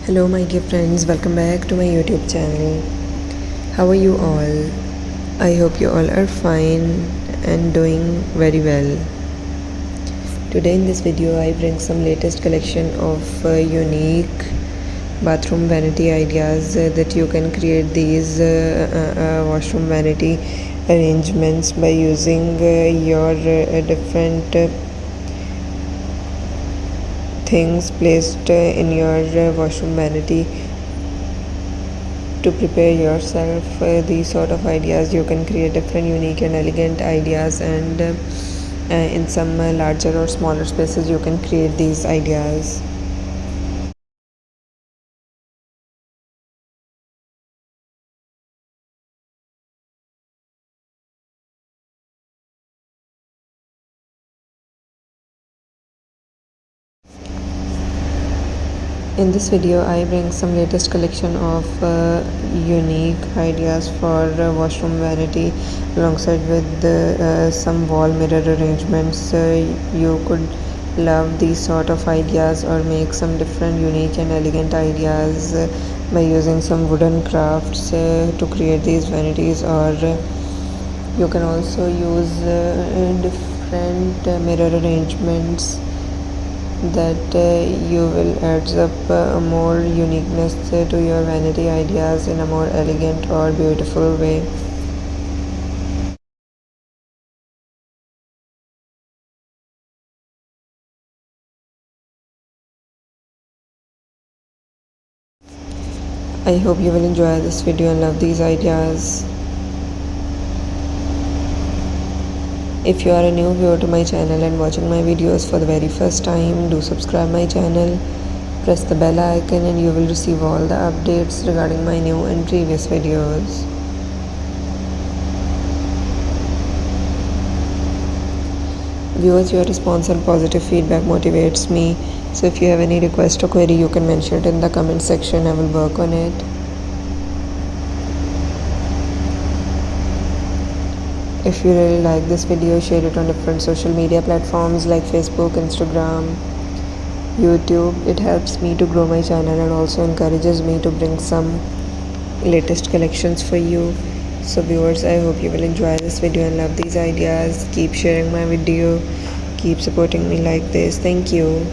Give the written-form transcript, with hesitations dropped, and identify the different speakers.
Speaker 1: Hello my dear friends, welcome back to my YouTube channel. How are you all? I hope you all are fine and doing very well. Today in this video I bring some latest collection of unique bathroom vanity ideas that you can create these washroom vanity arrangements by using your different things placed in your washroom vanity to prepare yourself these sort of ideas. You can create different unique and elegant ideas, and in some larger or smaller spaces you can create these ideas. In this video, I bring some latest collection of unique ideas for washroom vanity alongside with some wall mirror arrangements. You could love these sort of ideas or make some different unique and elegant ideas by using some wooden crafts to create these vanities, or you can also use different mirror arrangements that you will adds up more uniqueness to your vanity ideas in a more elegant or beautiful way. I hope you will enjoy this video and love these ideas. If you are a new viewer to my channel and watching my videos for the very first time, do subscribe my channel, press the bell icon, and you will receive all the updates regarding my new and previous videos. Viewers, your response and positive feedback motivates me. So if you have any request or query, you can mention it in the comment section. I will work on it. If you really like this video, share it on different social media platforms like Facebook, Instagram, YouTube. It helps me to grow my channel and also encourages me to bring some latest collections for you. So viewers, I hope you will enjoy this video and love these ideas. Keep sharing my video, keep supporting me like this. Thank you.